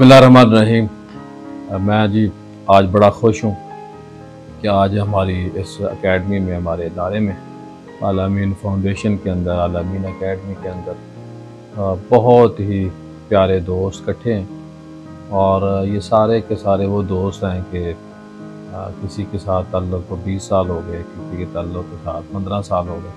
बिस्मिल्लाहिर्रहमानिर्रहीम। मैं जी आज बड़ा खुश हूँ कि आज हमारी इस एकेडमी में, हमारे इदारे में, आल-अमीन फाउंडेशन के अंदर, आल-अमीन एकेडमी के अंदर बहुत ही प्यारे दोस्त इकट्ठे हैं। और ये सारे के सारे वो दोस्त हैं कि किसी के साथ ताल्लुक़ को 20 साल हो गए, किसी के ताल्लुक़ के साथ 15 साल हो गए।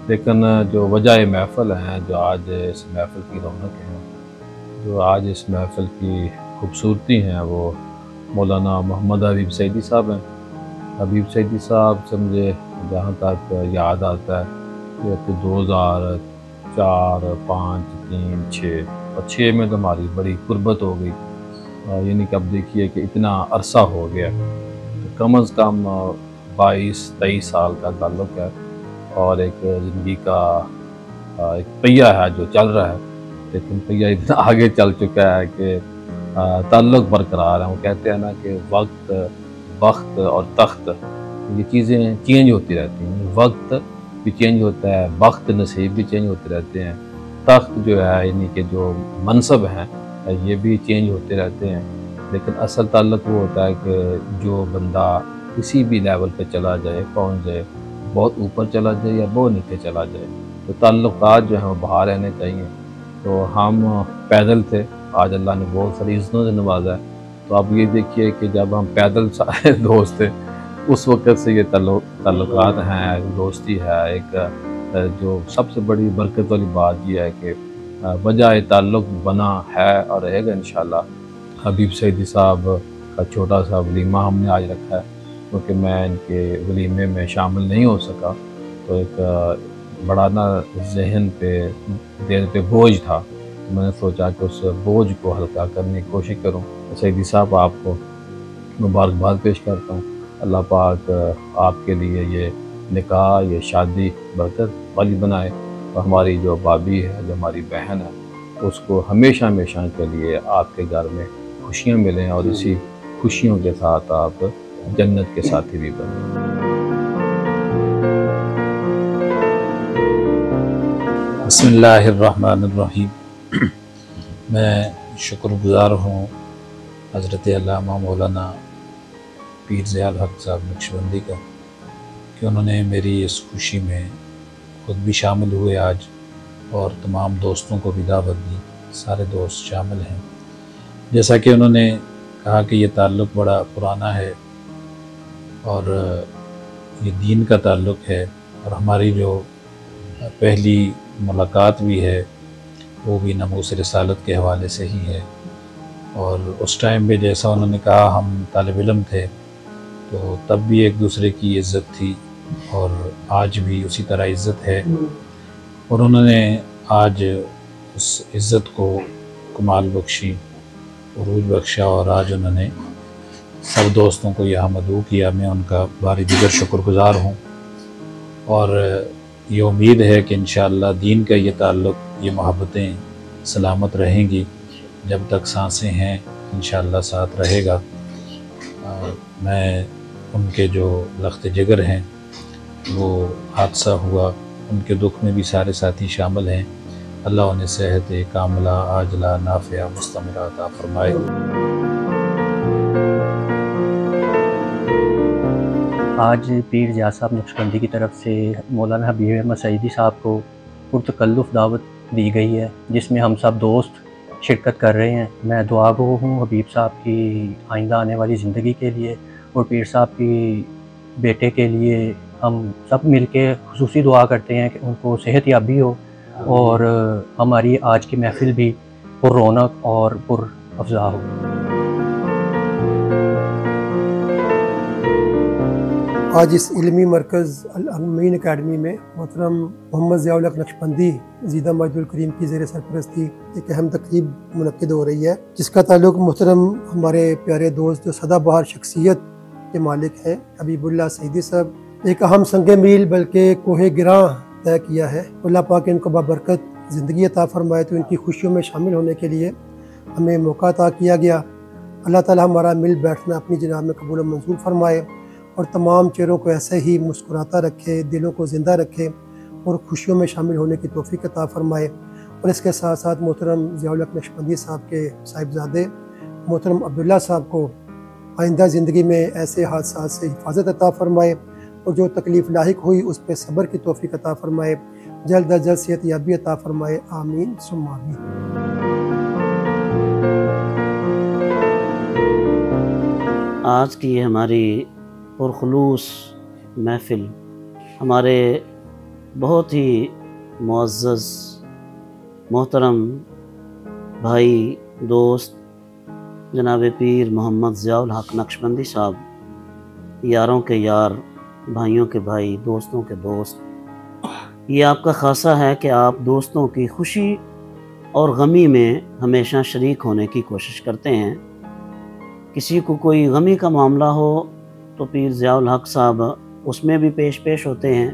लेकिन जो वजह महफ़िल हैं, जो आज इस महफ़िल की रौनक है, जो आज इस महफ़िल की खूबसूरती हैं, वो मौलाना मोहम्मद हबीब सईदी साहब हैं। हबीब सईदी साहब से मुझे जहाँ तक याद आता है कि 2004, 5, 3, 6 और 6 में तो हमारी बड़ी कुर्बत हो गई। यानी कि अब देखिए कि इतना अरसा हो गया, तो कम अज़ कम 22-23 साल का ताल्लुक़ है और एक ज़िंदगी का एक पहिया है जो चल रहा है। लेकिन पहिया इतना आगे चल चुका है कि ताल्लुक़ बरकरार है। वो कहते हैं ना कि वक्त, वक्त और तख्त, ये चीज़ें चेंज होती रहती हैं। वक्त भी चेंज होता है, वक्त नसीब भी चेंज होते रहते हैं, तख्त जो है यानी कि जो मनसब हैं ये भी चेंज होते रहते हैं। लेकिन असल ताल्लुक़ वो होता है कि जो बंदा किसी भी लेवल पे चला जाए, पहुँच जाए, बहुत ऊपर चला जाए या बहुत नीचे चला जाए, तो ताल्लुक़ात जो हैं वो बाहर रहने चाहिए। तो हम पैदल थे, आज अल्लाह ने बहुत सारी इज़्ज़तों से नवाजा है। तो अब ये देखिए कि जब हम पैदल सारे दोस्त थे, उस वक़्त से ये ताल्लुक़ात हैं, दोस्ती है। एक जो सबसे बड़ी बरकत वाली बात ये है कि वजह ताल्लुक़ बना है और रहेगा इंशाअल्लाह। हबीब सईदी साहब का छोटा सा वलीमा हमने आज रखा है, क्योंकि मैं इनके वलीमे में शामिल नहीं हो सका, तो एक बड़ा ना ज़हन पे, दिल पे बोझ था। तो मैंने सोचा कि उस बोझ को हल्का करने की कोशिश करूँ। सईदी साहब आपको मुबारकबाद पेश करता हूँ। अल्लाह पाक आपके लिए ये निकाह, ये शादी बरकत वाली बनाए और हमारी जो भाभी है, जो हमारी बहन है, उसको हमेशा हमेशा के लिए आपके घर में खुशियाँ मिलें और इसी खुशियों के साथ आप जन्नत के साथी भी बनें। बिस्मिल्लाहिर्रहमानिर्रहीम। मैं शुक्रगुज़ार हूँ हज़रत अल्लामा मौलाना पीर ज़ियाउल हक़ साहब नक्शबंदी का कि उन्होंने मेरी इस खुशी में ख़ुद भी शामिल हुए आज और तमाम दोस्तों को भी दावत दी। सारे दोस्त शामिल हैं। जैसा कि उन्होंने कहा कि ये ताल्लुक़ बड़ा पुराना है और ये दीन का ताल्लुक़ है और हमारी जो पहली मुलाकात भी है वो भी नमूस रिसालत के हवाले से ही है। और उस टाइम पे जैसा उन्होंने कहा हम तालिब इल्म थे, तो तब भी एक दूसरे की इज़्ज़त थी और आज भी उसी तरह इज़्ज़त है। और उन्होंने आज उस इज़्ज़त को कमाल बख्शी, उरूज बख्शा और आज उन्होंने सब दोस्तों को यहाँ मदऊ किया। मैं उनका बारी दिगर शुक्रगुज़ार हूँ और ये उम्मीद है कि इंशाअल्लाह दीन का ये ताल्लुक़, ये मोहब्बतें सलामत रहेंगी जब तक सांसें हैं, इंशाअल्लाह साथ रहेगा। मैं उनके जो लख्त जिगर हैं, वो हादसा हुआ, उनके दुख में भी सारे साथी शामिल हैं। अल्लाह उन्हें सेहत कामिला, आजला, नाफ़िया, मुस्तमिरा अता फ़रमाए। आज पीर ज़ियाद साहब नक्शबंदी की तरफ से मौलाना हबीब अहमद सईदी साहब को पुरतकल्लुफ़ दावत दी गई है, जिसमें हम सब दोस्त शिरकत कर रहे हैं। मैं दुआ गो हूँ हबीब साहब की आइंदा आने वाली ज़िंदगी के लिए और पीर साहब की बेटे के लिए। हम सब मिल के खुसूसी दुआ करते हैं कि उनको सेहत याबी हो और हमारी आज की महफ़िल भी पुर रौनक और पुर अफ़ज़ा हो। आज इस इल्मी मरकज़ आल-अमीन एकेडमी में मोहतरम मोहम्मद ज़ियाउल हक़ नक्शबंदी ज़ीदा मजदुल करीम की ज़ेर सरपरस्ती एक अहम तक़रीब मुनक़्क़िद हो रही है, जिसका ताल्लुक़ मोहतरम हमारे प्यारे दोस्त जो सदाबहार शख्सियत के मालिक हैं हबीबुल्लाह सईदी साहब। एक अहम संगे मील बल्कि कोहे गिरां तय किया है। अल्लाह पाक इनको बाबरकत ज़िंदगी अता फ़रमाए, तो इनकी खुशियों में शामिल होने के लिए हमें मौका अता किया गया। अल्लाह ताला हमारा मिल बैठना अपनी जनाब में कबूल मंजूर फ़रमाए और तमाम चेहरों को ऐसे ही मुस्कुराता रखे, दिलों को ज़िंदा रखे और खुशियों में शामिल होने की तौफ़ीक़ अता फ़रमाए। और इसके साथ साथ मोहतरम ज़ियाउल हक नक्शबंदी साहब के साहिबजादे मोहतरम अब्दुल्ला साहब को आइंदा ज़िंदगी में ऐसे हादसात से हिफाजत अता फ़रमाए और जो तकलीफ़ लाहिक हुई उस पर सब्र की तौफ़ीक़ अता फ़रमाए, जल्द अज जल्द सेहत याबी अता फ़रमाए। आमीन सुम्मा आमीन। आज की हमारी पुरखुलूस महफ़िल हमारे बहुत ही मुअज़्ज़ज़ मोहतरम भाई दोस्त जनाब पीर मोहम्मद ज़ियाउल हक नक्शबंदी साहब, यारों के यार, भाइयों के भाई, दोस्तों के दोस्त, ये आपका ख़ासा है कि आप दोस्तों की खुशी और गमी में हमेशा शरीक होने की कोशिश करते हैं। किसी को कोई गमी का मामला हो तो पीर ज़ियाउल हक साहब उसमें भी पेश होते हैं।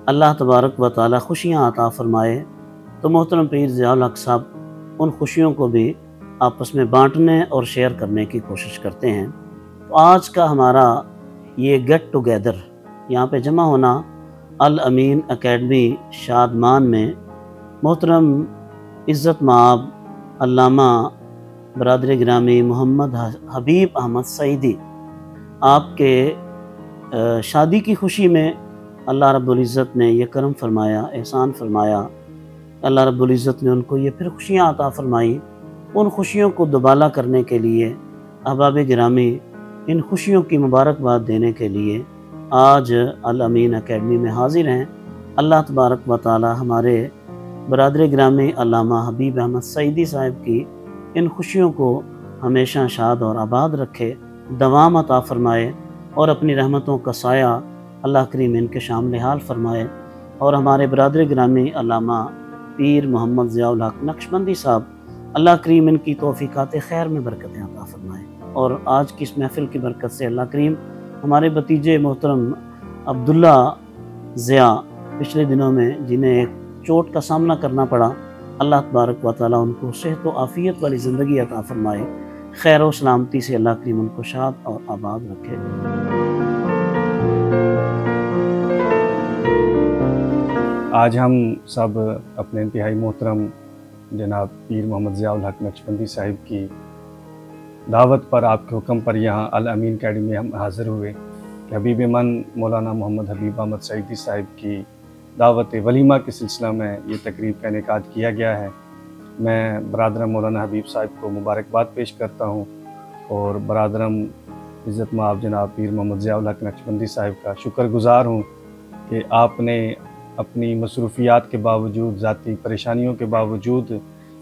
अल्लाह तबारक व तआला खुशियाँ अता फ़रमाए तो मोहतरम पीर ज़ियाउल हक साहब उन खुशियों को भी आपस में बांटने और शेयर करने की कोशिश करते हैं। तो आज का हमारा ये गेट टुगेदर, यहाँ पे जमा होना अल अमीन एकेडमी शादमान में मोहतरम इज़्ज़त माब अल्लामा बरादर गिरामी मोहम्मद हबीब अहमद सईदी आपके शादी की खुशी में अल्लाह रब्बुल इज़्ज़त ने ये करम फरमाया, एहसान फरमाया। अल्लाह रब्बुल इज़्ज़त ने उनको ये फिर खुशियाँ अता फ़रमाई। उन खुशियों को दुबाला करने के लिए अहबाब गिरामी इन खुशियों की मुबारकबाद देने के लिए आज अल अमीन एकेडमी में हाज़िर हैं। अल्लाह तबारक व तआला हमारे बरादर गिरामी अल्लामा हबीब अहमद सईदी साहब की इन खुशियों को हमेशा शाद और आबाद रखे, दवाम अता फ़रमाए और अपनी रहमतों का साया अल्लाह करीम इनके शामिल हाल फरमाए। और हमारे बरादर गिरामी अल्लामा पीर मोहम्मद ज़ियाउल हक नक्शबंदी साहब, अल्लाह करीम इनकी तौफ़ीक़ात खैर में बरकतें अता फ़रमाए। और आज की इस महफ़िल की बरकत से अल्लाह करीम हमारे भतीजे मोहतरम अब्दुल्ला ज़िया पिछले दिनों में जिन्हें एक चोट का सामना करना पड़ा, अल्लाह तबारक व तआला उनको सेहत व आफ़ियत वाली ज़िंदगी अता फ़रमाए, खैर व सलामती से अल्लाह करीम उनको शाद और आबाद रखे। आज हम सब अपने इंतहाई मोहतरम जनाब पीर मोहम्मद ज़ियाउल हक नक्शबंदी साहिब की दावत पर, आपके हुक्म पर यहाँ अल अमीन अकेडमी में हम हाज़िर हुए कि हबीब मन मौलाना मोहम्मद हबीब अहमद सईदी साहिब की दावत वलीमा के सिलसिला में ये तकरीब का इनेकाद किया गया है। मैं बरादरम मौलाना हबीब साहिब को मुबारकबाद पेश करता हूँ और बरादरम इज़्ज़त माब जनाब पीर मोहम्मद ज़ियाउल हक नक्शबंदी साहिब का शुक्रगुज़ार हूँ कि आपने अपनी मसरूफ़ियात के बावजूद, ज़ाती परेशानियों के बावजूद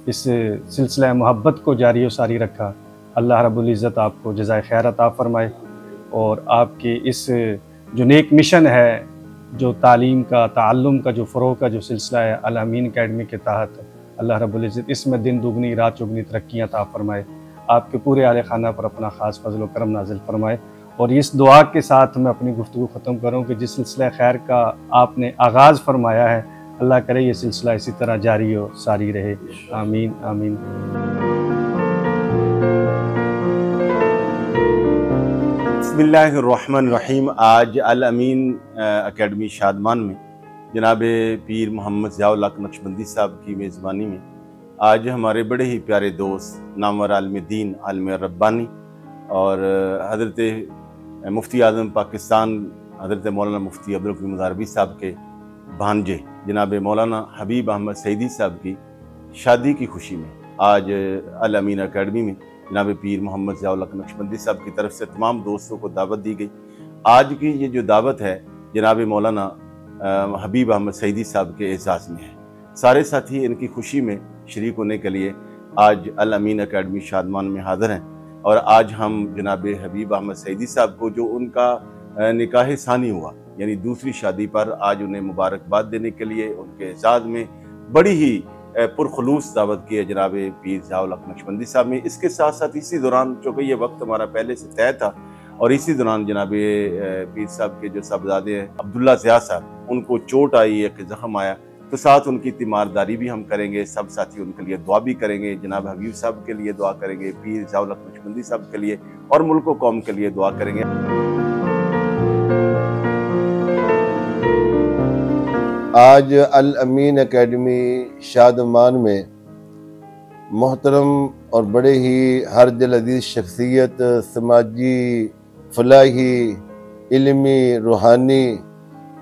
इस सिलसिला मोहब्बत को जारी व सारी रखा। अल्लाह रब्बुल इज़्ज़त आपको जज़ाए खैर अता फ़रमाए और आपके इस जो नेक मिशन है, जो तालीम का, ताल्लुम का, जो फ़रोग़ का जो सिलसिला है अल अमीन अकेडमी के तहत, अल्लाह रब्बुल इज़्ज़त इसमें दिन दुगनी रात चौगनी तरक्कियाँ अता फ़रमाए। आपके पूरे आले खाना पर अपना ख़ास फज़ल व करम नाज़िल फ़रमाए। और इस दुआ के साथ मैं अपनी गुफ्तगू ख़त्म करूँ कि जिस सिलसिला खैर का आपने आगाज़ फरमाया है, अल्लाह करे ये सिलसिला इसी तरह जारी हो सारी रहे। आमीन आमीन। बिस्मिल्लाहिर्रहमानिर्रहीम। आज अल अमीन एकेडमी शादमान में जनाब पीर मोहम्मद ज़ियाउल हक नक्शबंदी साहब की मेज़बानी में आज हमारे बड़े ही प्यारे दोस्त नामवर आलिम दीन, आलिम रब्बानी और हज़रत मुफ्ती आज़म पाकिस्तान हज़रत मौलाना मुफ्ती अब्दुल करीम मुज़ारबी साहब के भांजे जनाब मौलाना हबीब अहमद सईदी साहब की शादी की खुशी में आज अल अमीन अकेडमी में जनाब पीर मोहम्मद ज़ियाउल हक नक्शबंदी साहब की तरफ से तमाम दोस्तों को दावत दी गई। आज की ये जो दावत है जनाब मौलाना हबीब अहमद सईदी साहब के एजाज़ में है। सारे साथी इनकी खुशी में शरीक होने के लिए आज अल अमीन अकेडमी शादमान में हाज़िर हैं और आज हम जनाब हबीब अहमद सईदी साहब को जो उनका निकाह सानी हुआ यानी दूसरी शादी पर आज उन्हें मुबारकबाद देने के लिए उनके एजाज़ में बड़ी ही पुरखुलूस दावत की है जनाब पीर ज़ियाउल हक नक्शबंदी साहब में। इसके साथ साथ इसी दौरान चूँकि ये वक्त हमारा पहले से तय था और इसी दौरान जनाब पीर साहब के जो साहबजादे हैं अब्दुल्ला ज़िया साहब, उनको चोट आई, एक ज़ख्म आया, तो साथ उनकी तीमारदारी भी हम करेंगे। सब साथी उनके लिए दुआ भी करेंगे, जनाब हबीब साहब के लिए दुआ करेंगे, पीर ज़ियाउल हक नक्शबंदी साहब के लिए और मुल्क व कौम के लिए दुआ करेंगे। आज अल अमीन एकेडमी शादमान में मोहतरम और बड़े ही हर दिल अजीज़ शख्सियत, समाजी, फलाही, इल्मी, रूहानी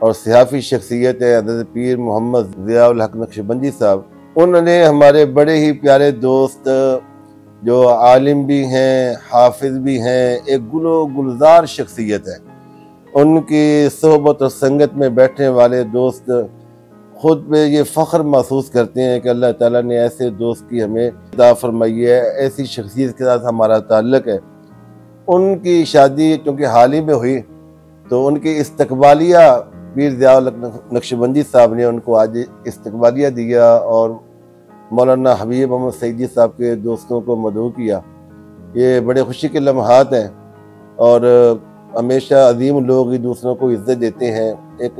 और सियासी शख्सियत है हज़रत पीर मोहम्मद ज़ियाउल हक नक्शबंदी साहब। उन्होंने हमारे बड़े ही प्यारे दोस्त जो आलिम भी हैं, हाफिज भी हैं, एक गुलजार शख्सियत है। उनकी सोहबत और संगत में बैठने वाले दोस्त खुद पे ये फ़ख्र महसूस करते हैं कि अल्लाह ताला ने ऐसे दोस्त की हमें अता फरमाई है, ऐसी शख्सियत के साथ हमारा ताल्लुक़ है। उनकी शादी चूँकि हाल ही में हुई तो उनकी इस्तकबालिया पीर ज़ियाउल हक नक्शबंदी साहब ने उनको आज इस्तकबालिया दिया और मौलाना हबीब मोहम्मद सईदी साहब के दोस्तों को मदऊ किया। ये बड़े खुशी के लम्हात हैं और हमेशा अजीम लोग ही दूसरों को इज़्ज़त देते हैं। एक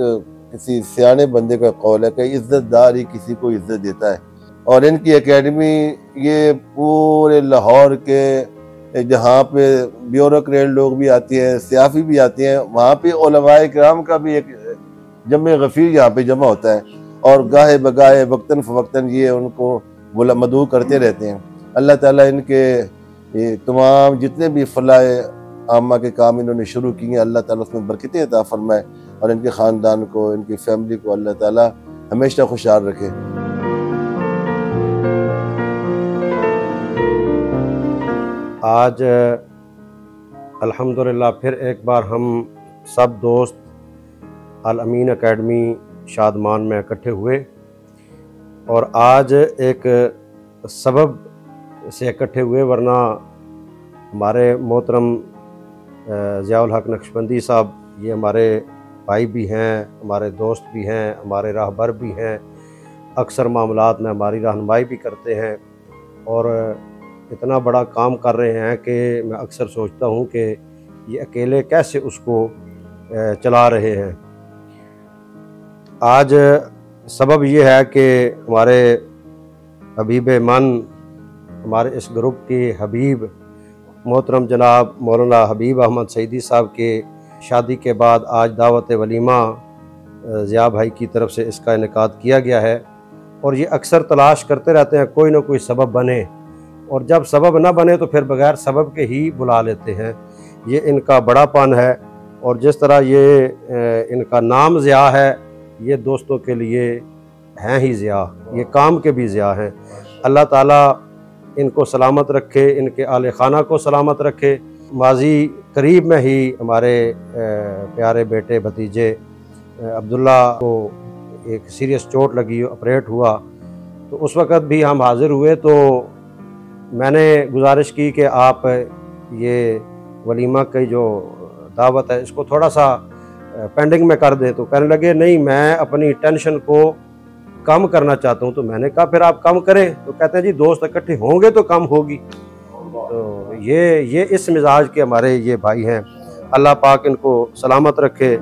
किसी सियाने बंदे का कौल है कि इज़्ज़तदार ही किसी को इज़्ज़त देता है। और इनकी एकेडमी ये पूरे लाहौर के जहाँ पे ब्यूरोक्रेट लोग भी आते हैं, सियासी भी आते हैं, वहाँ पे उलमाए किराम का भी एक जमे गफ़ीर यहाँ पे जमा होता है और गाहे बगाहे वक्तन फ़वक्तन ये उनको मदऊ करते रहते हैं। अल्लाह ताला इनके ये तमाम जितने भी फलाए आमा के काम इन्होंने शुरू किए हैं, अल्लाह ताला उसमें बरकतें अता फरमाए और इनके ख़ानदान को, इनकी फैमिली को अल्लाह ताला हमेशा खुशहाल रखे। आज अल्हम्दुलिल्लाह फिर एक बार हम सब दोस्त अल अमीन एकेडमी शादमान में इकट्ठे हुए और आज एक सबब से इकट्ठे हुए, वरना हमारे मोहतरम ज़ियाउल हक नक्शबंदी साहब ये हमारे भाई भी हैं, हमारे दोस्त भी हैं, हमारे राहबर भी हैं, अक्सर मामलात में हमारी रहनुमाई भी करते हैं और इतना बड़ा काम कर रहे हैं कि मैं अक्सर सोचता हूँ कि ये अकेले कैसे उसको चला रहे हैं। आज सबब ये है कि हमारे हबीब मन, हमारे इस ग्रुप के हबीब मोहतरम जनाब मौलाना हबीब अहमद सईदी साहब के शादी के बाद आज दावत वलीमा ज़िया भाई की तरफ से इसका इनेकाद किया गया है और ये अक्सर तलाश करते रहते हैं कोई ना कोई सबब बने, और जब सबब ना बने तो फिर बगैर सबब के ही बुला लेते हैं। ये इनका बड़ापन है और जिस तरह ये इनका नाम ज़िया है, ये दोस्तों के लिए हैं ही ज़िया, ये काम के भी ज़िया हैं। अल्लाह ताला इनको सलामत रखे, इनके आले खाना को सलामत रखे। माजी करीब में ही हमारे प्यारे बेटे भतीजे अब्दुल्ला को एक सीरियस चोट लगी, ऑपरेट हुआ, तो उस वक़्त भी हम हाज़िर हुए तो मैंने गुजारिश की कि आप ये वलीमा की जो दावत है इसको थोड़ा सा पेंडिंग में कर दें। तो कहने लगे नहीं, मैं अपनी टेंशन को कम करना चाहता हूँ। तो मैंने कहा फिर आप कम करें। तो कहते हैं जी दोस्त इकट्ठे होंगे तो कम होगी। तो ये इस मिजाज के हमारे ये भाई हैं। अल्लाह पाक इनको सलामत रखे।